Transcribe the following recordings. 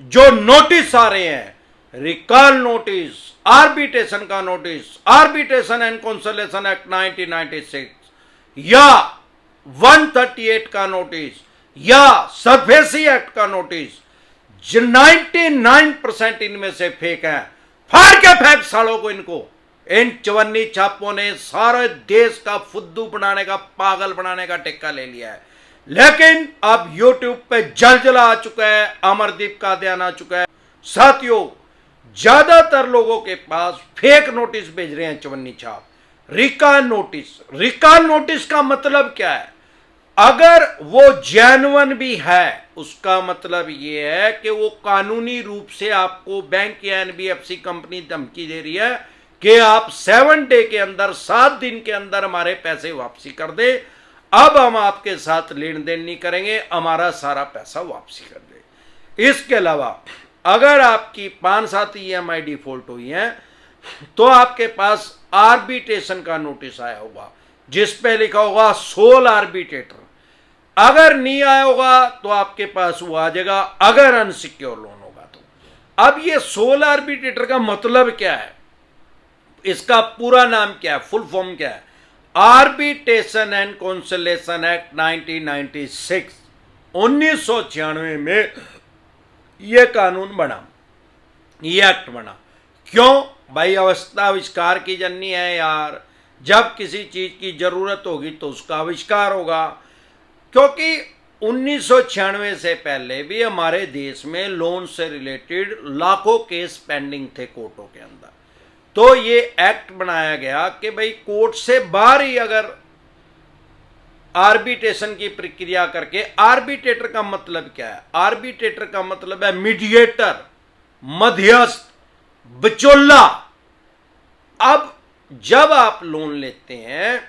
जो नोटिस आ रहे हैं, रिकॉल नोटिस, आर्बिट्रेशन का notice, arbitration and consolidation act 1996 या 138 का नोटिस या सरफेसी एक्ट का नोटिस, 99% इनमें से फेक है। फाड़ के फेंक सालों को इनको। इन चवन्नी छापों ने सारे देश का फुद्दू बनाने का, पागल बनाने का टेक्का ले लिया है। लेकिन अब YouTube पे जलजला आ चुका है, अमरदीप का ध्यान आ चुका है। साथियों, ज्यादातर लोगों के पास फेक नोटिस भेज रहे हैं चवन्नी छाप, रिकॉल नोटिस। रिकॉल नोटिस का मतलब क्या है? अगर वो जेन्युइन भी है, उसका मतलब ये है कि वो कानूनी रूप से आपको बैंक या एनबीएफसी कंपनी धमकी दे रही है कि आप 7 डे के अंदर, 7 दिन के अंदर हमारे पैसे वापसी कर दे। अब हम आपके साथ लेन देन नहीं करेंगे, हमारा सारा पैसा वापसी कर दे। इसके अलावा अगर आपकी 5-7 EMI डिफॉल्ट हुई है तो आपके पास आर्बिट्रेशन का नोटिस आया होगा जिस पे लिखा होगा सोल आर्बिट्रेटर। अगर नहीं आया होगा तो आपके पास वो आ जाएगा, अगर अनसिक्योर लोन होगा तो। अब ये सोल आर्बिट्रेटर का मतलब क्या है? इसका पूरा नाम क्या है, फुल फॉर्म क्या है? आर्बिट्रेशन एंड कंसोलिडेशन एक्ट 1996, 1996 में यह कानून बना, यह एक्ट बना। क्यों भाई? अवस्था आविष्कार की जननी है यार। जब किसी चीज की जरूरत होगी तो उसका आविष्कार होगा। क्योंकि 1996 से पहले भी हमारे देश में लोन से रिलेटेड लाखों केस पेंडिंग थे कोर्टों के अंदर। तो ये एक्ट बनाया गया कि भाई कोर्ट से बाहर ही अगर आर्बिट्रेशन की प्रक्रिया करके, आर्बिट्रेटर का मतलब क्या है? आर्बिट्रेटर का मतलब है मीडिएटर, मध्यस्थ, बिचौला। अब जब आप लोन लेते हैं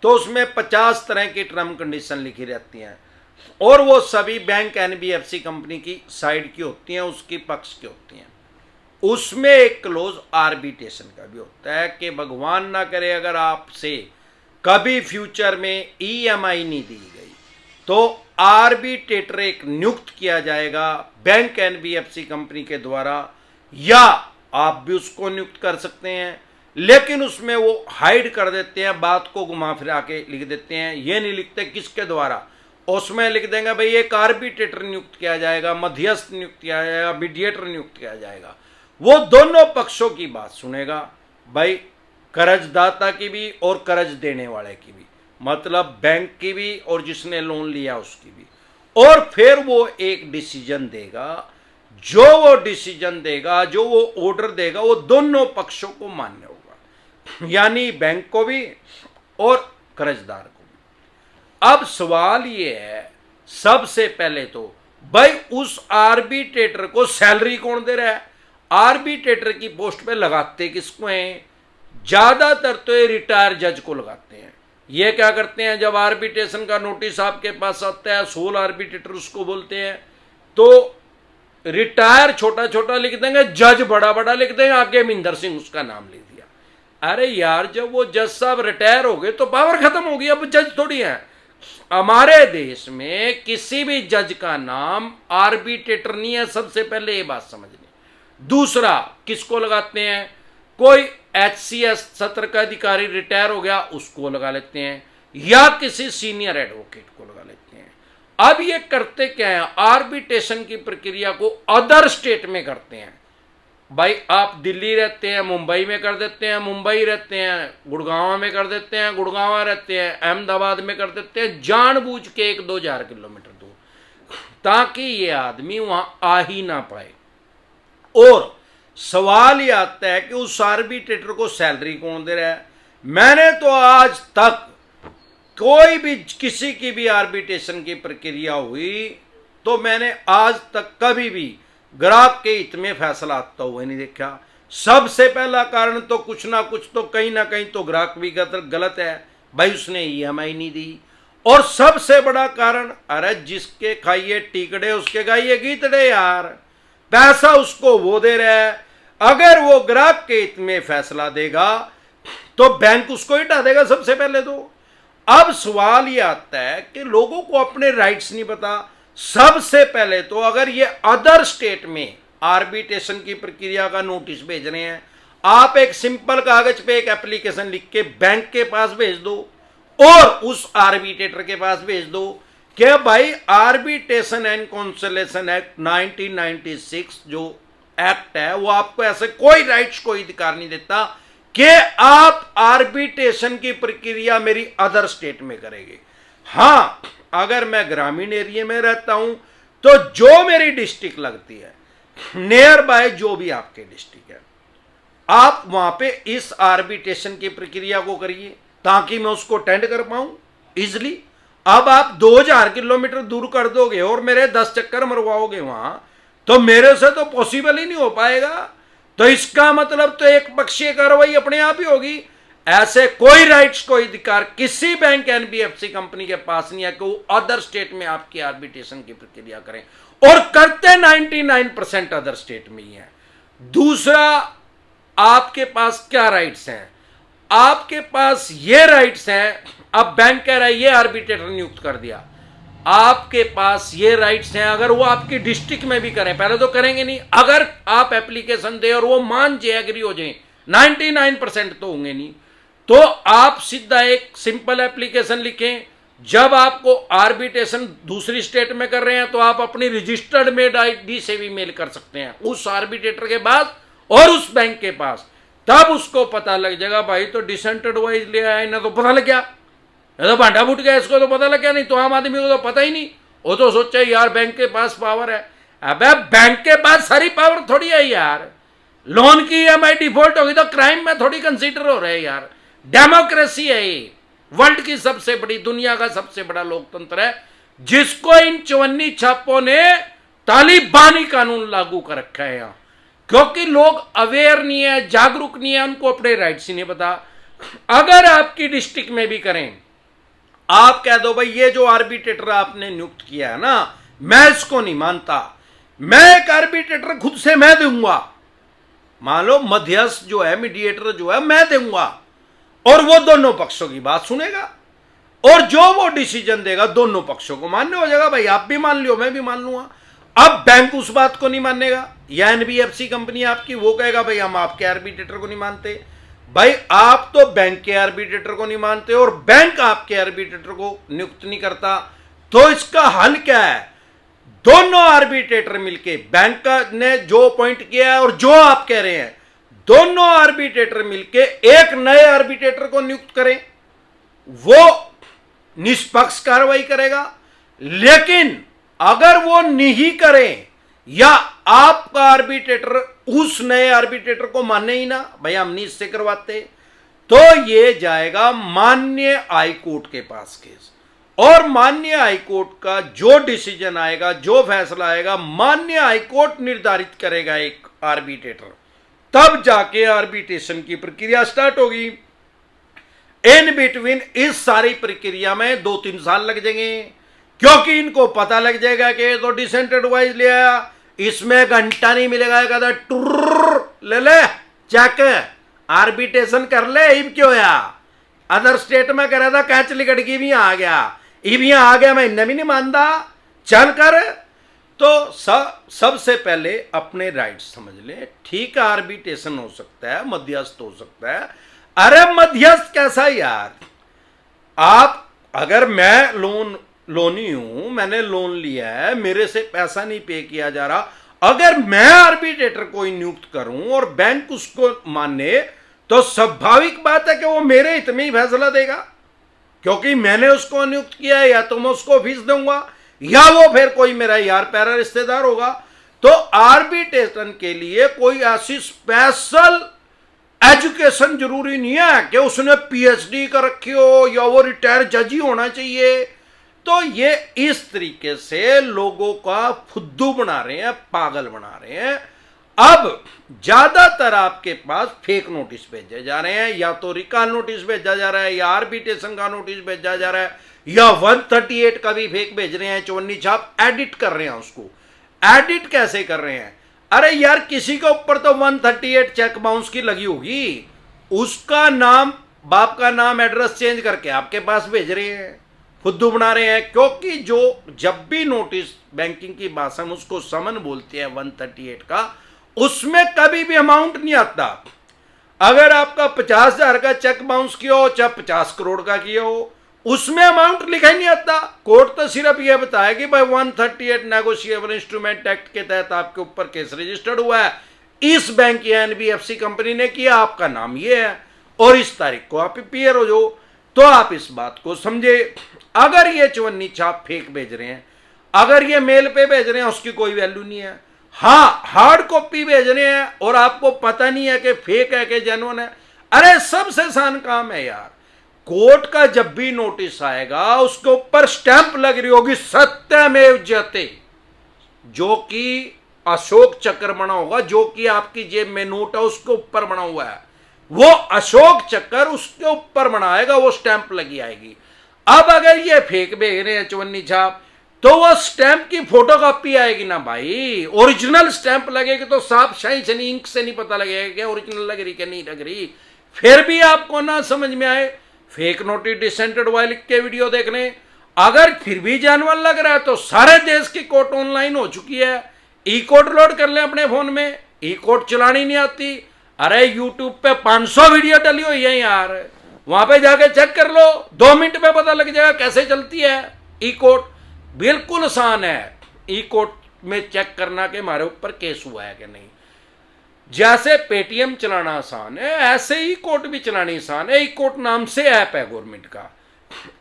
तो उसमें 50 तरह की टर्म कंडीशन लिखी रहती हैं और वो सभी बैंक एनबीएफसी कंपनी की साइड की होती हैं, उसकी पक्ष की होती हैं। उसमें एक क्लोज आर्बिट्रेशन का भी होता है कि भगवान ना करे अगर आपसे कभी फ्यूचर में EMI नहीं दी गई तो आर्बिट्रेटर एक नियुक्त किया जाएगा बैंक एनबीएफसी कंपनी के द्वारा, या आप भी उसको नियुक्त कर सकते हैं। लेकिन उसमें वो हाइड कर देते हैं, बात को घुमा फिरा के लिख देते हैं। ये नहीं लिखते किसके द्वारा, उसमें लिख देंगे भाई एक आर्बिट्रेटर नियुक्त किया जाएगा, मध्यस्थ नियुक्त किया जाएगा, मीडिएटर नियुक्त किया जाएगा। वो दोनों पक्षों की बात सुनेगा भाई, कर्जदाता की भी और कर्ज देने वाले की भी, मतलब बैंक की भी और जिसने लोन लिया उसकी भी। और फिर वो एक डिसीजन देगा। जो वो डिसीजन देगा, जो वो ऑर्डर देगा, वो दोनों पक्षों को मान्य होगा, यानी बैंक को भी और कर्जदार को भी। अब सवाल ये है, सबसे पहले तो भाई उस आर्बिट्रेटर को सैलरी कौन दे रहा है? आर्बिट्रेटर की पोस्ट पे लगाते किसको हैं? ज्यादातर तो ये रिटायर जज को लगाते हैं। ये क्या करते हैं, जब आर्बिट्रेशन का नोटिस आपके पास आता है, सोल आर्बिट्रेटर उसको बोलते हैं, तो रिटायर छोटा छोटा लिख देंगे, जज बड़ा बड़ा लिख देंगे, आगे मिंदर सिंह उसका नाम लिख दिया। अरे यार, जब वो जज साहब रिटायर हो गए तो पावर खत्म हो गई, अब जज थोड़ी है। हमारे देश में किसी भी जज का नाम आर्बिट्रेटर नहीं है, सबसे पहले ये बात समझनी। दूसरा, किसको लगाते हैं? कोई HCS सत्र का अधिकारी रिटायर हो गया उसको लगा लेते हैं, या किसी सीनियर एडवोकेट को लगा लेते हैं। अब ये करते क्या है, आर्बिट्रेशन की प्रक्रिया को अदर स्टेट में करते हैं। भाई आप दिल्ली रहते हैं, मुंबई में कर देते हैं, मुंबई रहते हैं, गुड़गांव में कर देते हैं, गुड़गांव रहते हैं, अहमदाबाद में कर देते हैं, जानबूझ के 1-2 हजार किलोमीटर दूर, ताकि ये आदमी वहां आ ही ना पाए। और सवाल ये आता है कि उस आर्बिट्रेटर को सैलरी कौन दे रहा है? मैंने तो आज तक कोई भी किसी की भी आर्बिट्रेशन की प्रक्रिया हुई तो मैंने आज तक कभी भी ग्राहक के हित में फैसला आता हुआ नहीं देखा। सबसे पहला कारण तो कुछ ना कुछ तो कहीं ना कहीं तो ग्राहक भी गलत है, भाई उसने EMI नहीं दी। और सबसे बड़ा कारण, अरे जिसके खाइए टिकड़े उसके गाइए गीतड़े यार, पैसा उसको वो दे रहा है। अगर वो ग्राहक के हित में फैसला देगा तो बैंक उसको हटा देगा सबसे पहले तो। अब सवाल ये आता है कि लोगों को अपने राइट्स नहीं पता। सबसे पहले तो अगर ये अदर स्टेट में आर्बिट्रेशन की प्रक्रिया का नोटिस भेज रहे हैं, आप एक सिंपल कागज पे एक एप्लीकेशन लिख के बैंक के पास भेज दो और उस आर्बिट्रेटर के पास भेज दो कि भाई आर्बिट्रेशन एंड कॉन्सलेशन एक्ट 1996 जो एक्ट है वो आपको ऐसे कोई राइट्स कोई अधिकार नहीं देता कि आप आर्बिट्रेशन की प्रक्रिया मेरी अदर स्टेट में करेंगे। हां, अगर मैं ग्रामीण एरिया में रहता हूं तो जो मेरी डिस्ट्रिक्ट लगती है, नियर बाय जो भी आपके डिस्ट्रिक्ट है, आप वहां पे इस आर्बिट्रेशन की प्रक्रिया को करिए ताकि मैं उसको अटेंड कर पाऊं इजिली। अब आप 2000 किलोमीटर दूर कर दोगे और मेरे 10 चक्कर मरवाओगे वहां, तो मेरे से तो पॉसिबल ही नहीं हो पाएगा। तो इसका मतलब तो एक पक्षीय कार्रवाई अपने आप ही होगी। ऐसे कोई राइट्स कोई अधिकार किसी बैंक एनबीएफसी कंपनी के पास नहीं है कि वो अदर स्टेट में आपकी आर्बिट्रेशन की प्रक्रिया करें, और करते 99% अदर स्टेट में ही है। दूसरा, आपके पास क्या राइट्स हैं? आपके पास ये राइट्स हैं, अब बैंक कह रहा है ये आर्बिट्रेटर नियुक्त कर दिया, आपके पास ये राइट्स हैं अगर वो आपकी डिस्ट्रिक्ट में भी करें, पहले तो करेंगे नहीं, अगर आप एप्लीकेशन दे और वो मान जाए, एग्री हो जाए, 99% तो होंगे नहीं, तो आप सीधा एक सिंपल एप्लीकेशन लिखें। जब आपको आर्बिट्रेशन दूसरी स्टेट में कर रहे हैं तो आप अपनी रजिस्टर्ड मेड आईडी से भी मेल कर सकते हैं उस आर्बिट्रेटर के पास और उस बैंक के पास। तब उसको पता लग जाएगा भाई तो डिसेंटेड वाइज ले आया ना, तो पता लग गया, तो भांडा फूट गया, इसको तो पता लग गया। नहीं तो आम आदमी को तो पता ही नहीं, वो तो सोचा यार बैंक के पास पावर है। अबे बैंक के पास सारी पावर थोड़ी है यार, लोन की ईएमआई डिफॉल्ट होगी तो क्राइम में थोड़ी कंसीडर हो रहे हैं यार। डेमोक्रेसी है ये, वर्ल्ड की सबसे बड़ी, दुनिया का सबसे बड़ा लोकतंत्र है, जिसको इन चवन्नी छापों ने तालिबानी कानून लागू कर रखा है यहाँ, क्योंकि लोग अवेयर नहीं है, जागरूक नहीं है, उनको अपने राइट्स ही नहीं पता। अगर आपकी डिस्ट्रिक्ट में भी करें, आप कह दो भाई ये जो आर्बिट्रेटर आपने नियुक्त किया है ना, मैं इसको नहीं मानता, मैं एक आर्बिट्रेटर खुद से मैं दूंगा, मान लो मध्यस्थ जो है, मीडिएटर जो है मैं दूंगा, और वो दोनों पक्षों की बात सुनेगा और जो वो डिसीजन देगा दोनों पक्षों को मान्य हो जाएगा। भाई आप भी मान लियो, मैं भी मान लूंगा। अब बैंक उस बात को नहीं मानेगा, या एनबीएफसी कंपनी आपकी, वो कहेगा भाई हम आपके आर्बिट्रेटर को नहीं मानते। भाई आप तो बैंक के आर्बिट्रेटर को नहीं मानते और बैंक आपके आर्बिट्रेटर को नियुक्त नहीं करता, तो इसका हल क्या है? दोनों आर्बिट्रेटर मिलके, बैंक ने जो पॉइंट किया है और जो आप कह रहे हैं, दोनों आर्बिट्रेटर मिलके एक नए आर्बिट्रेटर को नियुक्त करें, वो निष्पक्ष कार्रवाई करेगा। लेकिन अगर वो नहीं करें या आपका आर्बिट्रेटर उस नए आर्बिट्रेटर को माने ही ना, भाई हम नहीं इससे करवाते, तो ये जाएगा माननीय हाईकोर्ट के पास केस, और माननीय हाईकोर्ट का जो डिसीजन आएगा, जो फैसला आएगा, माननीय हाईकोर्ट निर्धारित करेगा एक आर्बिट्रेटर, तब जाके आर्बिट्रेशन की प्रक्रिया स्टार्ट होगी। इन बिटवीन इस सारी प्रक्रिया में 2-3 साल लग जाएंगे, क्योंकि इनको पता लग जाएगा कि तो डिसेंटेड वाइज ले आया, इसमें घंटा नहीं मिलेगा, कहता टुर्र ले चेक आर्बिट्रेशन कर ले, इब क्यों या अदर स्टेट में करा था, कैचली गड़की भी आ गया, इब यहाँ आ गया, मैं इन्हें भी नहीं मानता, चल कर। तो सबसे पहले अपने राइट्स समझ ले। ठीक है, आर्बिट्रेशन हो सकता है, मध्यस्थ हो सकता है। अरे मध्यस्थ कैसा यार? आप, अगर मैं लोनी हूं, मैंने लोन लिया है, मेरे से पैसा नहीं पे किया जा रहा, अगर मैं आर्बिट्रेटर को नियुक्त करूं और बैंक उसको माने, तो स्वाभाविक बात है कि वो मेरे हित में ही फैसला देगा, क्योंकि मैंने उसको नियुक्त किया है, या तो मैं उसको फीस दूंगा या वो फिर कोई मेरा यार पैरा रिश्तेदार होगा। तो आर्बिट्रेशन के लिए कोई ऐसी स्पेशल एजुकेशन जरूरी नहीं है कि उसने पीएचडी कर रखी हो या वो रिटायर जज ही होना चाहिए। तो ये इस तरीके से लोगों का फुद्दू बना रहे हैं, पागल बना रहे हैं। अब ज्यादातर आपके पास फेक नोटिस भेजे जा रहे हैं, या तो रिकॉल नोटिस भेजा जा रहा है, या आर्बिट्रेशन का नोटिस भेजा जा रहा है, या 138 का भी फेक भेज रहे हैं, चवन्नी छाप एडिट कर रहे हैं उसको। एडिट कैसे कर रहे हैं? अरे यार, किसी के ऊपर तो 138 चेक बाउंस की लगी होगी, उसका नाम, बाप का नाम, एड्रेस चेंज करके आपके पास भेज रहे हैं, फुद्दू बना रहे हैं, क्योंकि जो जब भी नोटिस बैंकिंग की भाषा में उसको समन बोलते हैं 138 का, उसमें कभी भी अमाउंट नहीं आता। अगर आपका 50,000 का चेक बाउंस किया हो चाहे 50 करोड़ का किया हो, उसमें अमाउंट लिखा ही नहीं आता। कोर्ट तो सिर्फ यह बताया कि भाई 138 नेगोशिएबल इंस्ट्रूमेंट एक्ट के तहत आपके ऊपर केस रजिस्टर्ड हुआ है, इस बैंक या एनबीएफसी कंपनी ने किया, आपका नाम ये है और इस तारीख को आप पीयर हो जाओ। तो आप इस बात को समझे। अगर ये चवन्नी छाप फेक भेज रहे हैं, अगर ये मेल पे भेज रहे हैं, उसकी कोई वैल्यू नहीं है। हाँ, हार्ड कॉपी भेज रहे हैं और आपको पता नहीं है कि फेक है कि जेन्युइन है, अरे सबसे आसान काम है यार। कोर्ट का जब भी नोटिस आएगा उसके ऊपर स्टैंप लग रही होगी सत्यमेव जयते, जो कि अशोक चक्र बना होगा, जो कि आपकी जेब में नोट है उसके ऊपर बना हुआ है, वो अशोक चक्र उसके ऊपर बनाएगा, वो स्टैंप लगी आएगी। अब अगर ये फेक भेज रहे हैं चवन्नी छाप, तो वो स्टैंप की फोटोकॉपी आएगी ना भाई, ओरिजिनल स्टैंप लगेगी तो साफ शाही से नहीं, इंक से नहीं पता लगेगा कि ओरिजिनल लग रही कि नहीं लग रही। फिर भी आपको ना समझ में आए, फेक नोटिस डिसेंटेड हुआ लिख के वीडियो देख लें। अगर फिर भी जानवर लग रहा है तो सारे देश की कोर्ट ऑनलाइन हो चुकी है, ई कोर्ट लोड कर लें अपने फोन में, ई कोर्ट चलानी नहीं आती, अरे यूट्यूब पे 500 वीडियो डली हुई है यार, वहां पे जाके चेक कर लो, 2 मिनट में पता लग जाएगा कैसे चलती है ई कोर्ट। बिल्कुल आसान है ई कोर्ट में चेक करना कि हमारे ऊपर केस हुआ है कि नहीं। जैसे पेटीएम चलाना आसान है, ऐसे ई कोर्ट भी चलानी आसान है। ई कोर्ट नाम से ऐप है गवर्नमेंट का,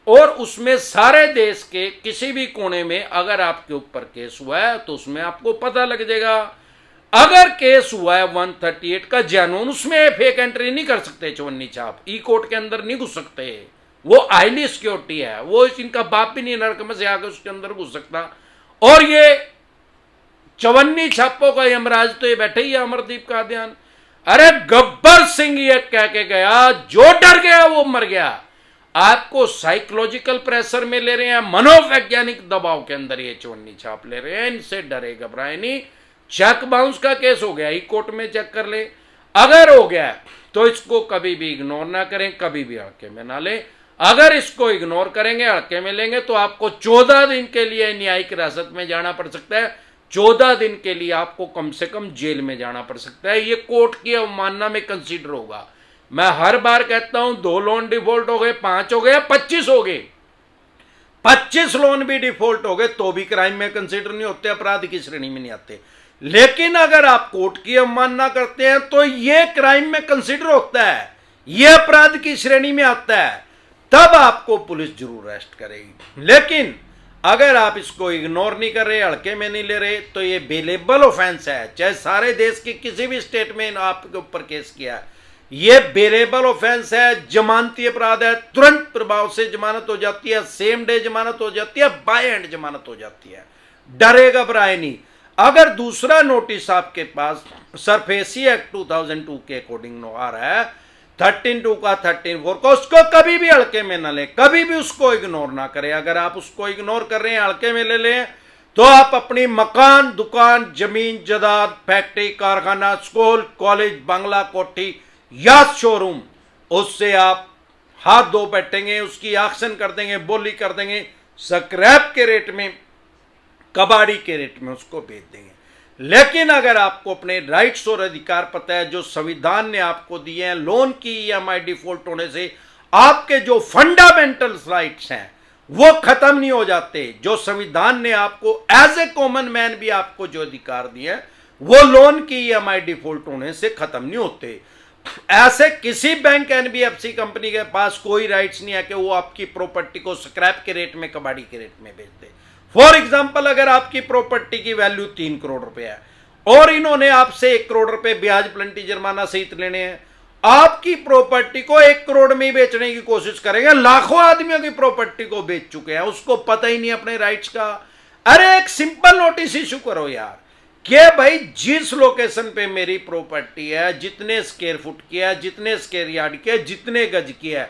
और उसमें सारे देश के किसी भी कोने में अगर आपके ऊपर केस हुआ है तो उसमें आपको पता लग जाएगा। अगर केस हुआ है 138 का जेन्युइन, उसमें फेक एंट्री नहीं कर सकते चवन्नी छाप, ई कोर्ट के अंदर नहीं घुस सकते, वो हाईली सिक्योरिटी है, वो इनका बाप भी नहीं नरक में से आकर उसके अंदर घुस सकता। और ये चवन्नी छापों का यमराज तो ये बैठे ही है अमरदीप का ध्यान। अरे गब्बर सिंह ये कह के गया, जो डर गया वो मर गया। आपको साइकोलॉजिकल प्रेशर में ले रहे हैं, मनोवैज्ञानिक दबाव के अंदर ये चवन्नी छाप ले रहे हैं, इनसे डरे घबराए नहीं। चेक बाउंस का केस हो गया, ई कोर्ट में चेक कर ले, अगर हो गया तो इसको कभी भी इग्नोर ना करें, कभी भी हल्के में ना लें। अगर इसको इग्नोर करेंगे, हल्के में लेंगे, तो आपको 14 दिन के लिए न्यायिक हिरासत में जाना पड़ सकता है। 14 दिन के लिए आपको कम से कम जेल में जाना पड़ सकता है। ये कोर्ट की अवमानना में कंसीडर होगा। मैं हर बार कहता हूं 2 लोन डिफॉल्ट हो गए, 5 हो गए, 25 हो गए, 25 लोन भी डिफॉल्ट हो गए तो भी क्राइम में कंसीडर नहीं होते, अपराध की श्रेणी में नहीं आते। लेकिन अगर आप कोर्ट की अवमानना करते हैं तो यह क्राइम में कंसीडर होता है, यह अपराध की श्रेणी में आता है, तब आपको पुलिस जरूर अरेस्ट करेगी। लेकिन अगर आप इसको इग्नोर नहीं कर रहे, हल्के में नहीं ले रहे, तो ये बेलेबल ऑफेंस है। चाहे सारे देश के किसी भी स्टेट में आपके ऊपर केस किया है, ये बेलेबल ऑफेंस है, जमानती अपराध है, तुरंत प्रभाव से जमानत हो जाती है, सेम डे जमानत हो जाती है, बाय एंड जमानत हो जाती है। डरे घबराए नहीं। अगर दूसरा नोटिस आपके पास सरफेसी एक्ट 2002 के अकॉर्डिंग आ रहा है, 13(2) का 13(4) का, उसको कभी भी हल्के में ना ले, कभी भी उसको इग्नोर ना करें। अगर आप उसको इग्नोर कर रहे हैं, हल्के में ले लें, तो आप अपनी मकान, दुकान, जमीन जायदाद, फैक्ट्री, कारखाना, स्कूल, कॉलेज, बंगला, कोठी या शोरूम, उससे आप हाथ धो बैठेंगे, उसकी ऑक्शन कर देंगे, बोली कर देंगे, स्क्रैप के रेट में, कबाड़ी के रेट में उसको बेच देंगे। लेकिन अगर आपको अपने राइट्स और अधिकार पता है जो संविधान ने आपको दिए हैं, लोन की ईएमआई डिफॉल्ट होने से आपके जो फंडामेंटल राइट्स हैं वो खत्म नहीं हो जाते। जो संविधान ने आपको एज ए कॉमन मैन भी आपको जो अधिकार दिए हैं, वो लोन की ईएमआई डिफॉल्ट होने से खत्म नहीं होते। ऐसे किसी बैंक, एनबीएफसी कंपनी के पास कोई राइट्स नहीं है कि वो आपकी प्रॉपर्टी को स्क्रैप के रेट में, कबाड़ी के रेट में बेच दे। फॉर एग्जाम्पल, अगर आपकी प्रॉपर्टी की वैल्यू 3 करोड़ रुपए है और इन्होंने आपसे 1 करोड़ रुपए ब्याज, प्लंटी, जुर्माना सहित लेने हैं, आपकी प्रॉपर्टी को 1 करोड़ में ही बेचने की कोशिश करेंगे। लाखों आदमियों की प्रॉपर्टी को बेच चुके हैं, उसको पता ही नहीं अपने राइट्स का। अरे एक सिंपल नोटिस इशू करो यार, कि भाई जिस लोकेशन पे मेरी प्रॉपर्टी है, जितने स्क्वायर फुट की है, जितने स्क्वायर यार्ड की है, जितने गज की है,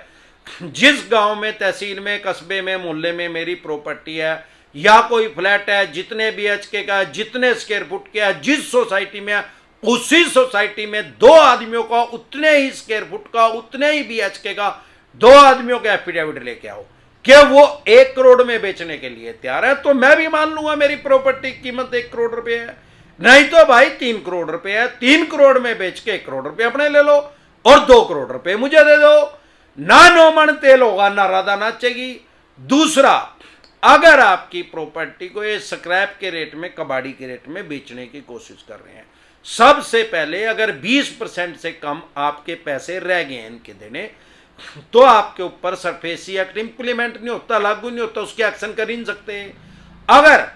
जिस गांव में, तहसील में, कस्बे में, मोहल्ले में मेरी प्रॉपर्टी है, या कोई फ्लैट है, जितने बीएचके का है, जितने स्क्वायर फुट के है, जिस सोसाइटी में है, उसी सोसाइटी में 2 आदमियों का उतने ही स्क्वायर फुट का, उतने ही बीएचके का 2 आदमियों का एफिडेविट लेके आओ कि वो 1 करोड़ में बेचने के लिए तैयार है, तो मैं भी मान लूंगा मेरी प्रॉपर्टी की कीमत 1 करोड़ रुपए है। नहीं तो भाई 3 करोड़ रुपए है, 3 करोड़ में बेच के 1 करोड़ रुपए अपने ले लो और 2 करोड़ रुपए मुझे दे दो। ना नो मन तेल होगा, ना राधा नाचेगी। दूसरा, अगर आपकी प्रॉपर्टी को ये स्क्रैप के रेट में, कबाड़ी के रेट में बेचने की कोशिश कर रहे हैं, सबसे पहले अगर 20% से कम आपके पैसे रह गए हैं इनके देने, तो आपके ऊपर सरफेसी एक्ट इंप्लीमेंट नहीं होता, लागू नहीं होता, उसके एक्शन कर ही नहीं सकते। अगर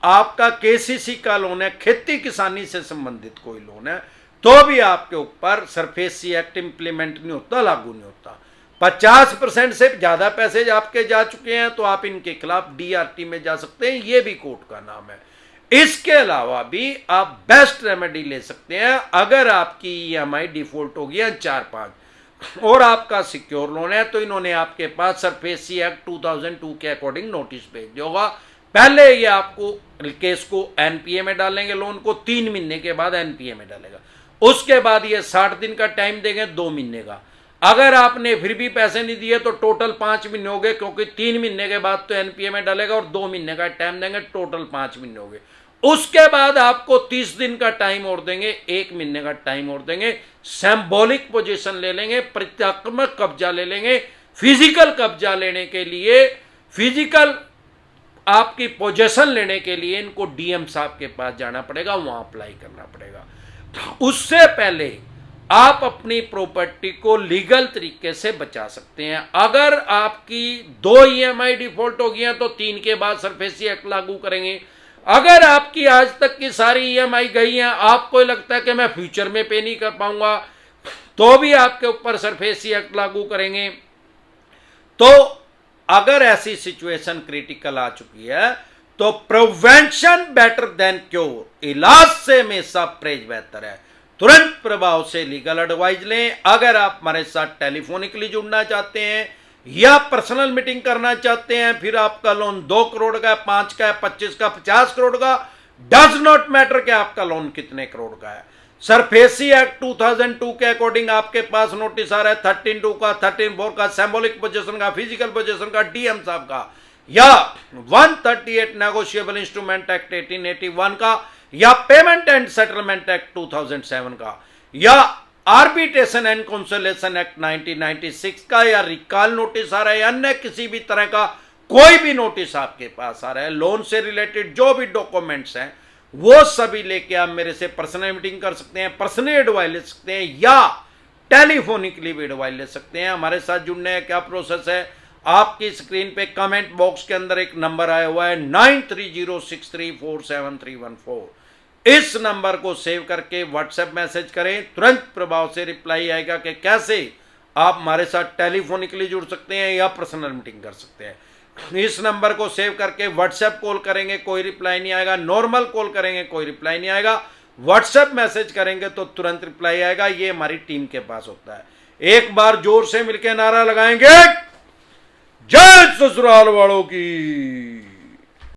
आपका केसीसी का लोन है, खेती किसानी से संबंधित कोई लोन है, तो भी आपके ऊपर सरफेसी एक्ट इंप्लीमेंट नहीं होता, लागू नहीं होता। 50% से ज्यादा पैसे आपके जा चुके हैं तो आप इनके खिलाफ डीआरटी में जा सकते हैं, ये भी कोर्ट का नाम है। इसके अलावा भी आप बेस्ट रेमेडी ले सकते हैं अगर आपकी ईएमआई डिफॉल्ट हो गया 4-5 और आपका सिक्योर लोन है, तो इन्होंने आपके पास सरफेसी एक्ट 2002 के अकॉर्डिंग नोटिस भेज दिया होगा। पहले ये आपको केस को एनपीए में डालेंगे, लोन को 3 महीने के बाद एनपीए में डालेगा, उसके बाद ये 60 दिन का टाइम देंगे, 2 महीने का। अगर आपने फिर भी पैसे नहीं दिए तो टोटल 5 महीने हो गए, क्योंकि 3 महीने के बाद तो एनपीए में डालेगा और 2 महीने का टाइम देंगे, टोटल 5 महीने हो गए। उसके बाद आपको 30 दिन का टाइम और देंगे, 1 महीने का टाइम और देंगे, सिंबॉलिक पोजीशन ले लेंगे, प्रत्यात्मक कब्जा ले लेंगे। फिजिकल कब्जा लेने के लिए, फिजिकल आपकी पोजीशन लेने के लिए इनको डीएम साहब के पास जाना पड़ेगा, वहां अप्लाई करना पड़ेगा। उससे पहले आप अपनी प्रॉपर्टी को लीगल तरीके से बचा सकते हैं। अगर आपकी 2 ईएमआई डिफॉल्ट हो गई हैं तो 3 के बाद सरफेसी एक्ट लागू करेंगे। अगर आपकी आज तक की सारी ईएमआई गई हैं, आपको लगता है कि मैं फ्यूचर में पे नहीं कर पाऊंगा, तो भी आपके ऊपर सरफेसी एक्ट लागू करेंगे। तो अगर ऐसी सिचुएशन क्रिटिकल आ चुकी है तो प्रिवेंशन बेटर देन क्योर, इलाज से हमेशा परहेज बेहतर है। तुरंत प्रभाव से लीगल एडवाइस लें। अगर आप हमारे साथ टेलीफोनिकली जुड़ना चाहते हैं या पर्सनल मीटिंग करना चाहते हैं, फिर आपका लोन 2 करोड़ का है, 5 का है, 25 का, 50 करोड़ का, डज नॉट मैटर कि आपका लोन कितने करोड़ का है। सरफेसी एक्ट 2002 के अकॉर्डिंग आपके पास नोटिस आ रहा है 13(2) का, 13(4) का, सिंबॉलिक पोजीशन का, फिजिकल पोजीशन का, डीएम साहब का, या 138 नेगोशिएबल इंस्ट्रूमेंट एक्ट 1881 का, या पेमेंट एंड सेटलमेंट एक्ट 2007 का, या आर्बिट्रेशन एंड कंसोलिडेशन एक्ट 1996 का, या रिकॉल नोटिस आ रहा है, अन्य किसी भी तरह का कोई भी नोटिस आपके पास आ रहा है, लोन से रिलेटेड जो भी डॉक्यूमेंट्स हैं वो सभी लेके आप मेरे से पर्सनल मीटिंग कर सकते हैं, पर्सनल एडवाइस ले सकते हैं, या टेलीफोनिकली भी एडवाइस ले सकते हैं। हमारे साथ जुड़ने का क्या प्रोसेस है, आपकी स्क्रीन पे कमेंट बॉक्स के अंदर एक नंबर आया हुआ है 9306347314। इस नंबर को सेव करके व्हाट्सएप मैसेज करें, तुरंत प्रभाव से रिप्लाई आएगा कि कैसे आप हमारे साथ टेलीफोनिकली जुड़ सकते हैं या पर्सनल मीटिंग कर सकते हैं। इस नंबर को सेव करके व्हाट्सएप कॉल करेंगे, कोई रिप्लाई नहीं आएगा, नॉर्मल कॉल करेंगे, कोई रिप्लाई नहीं आएगा, व्हाट्सएप मैसेज करेंगे तो तुरंत रिप्लाई आएगा। ये हमारी टीम के पास होता है। एक बार जोर से मिलकर नारा लगाएंगे, जय ससुराल वालों की।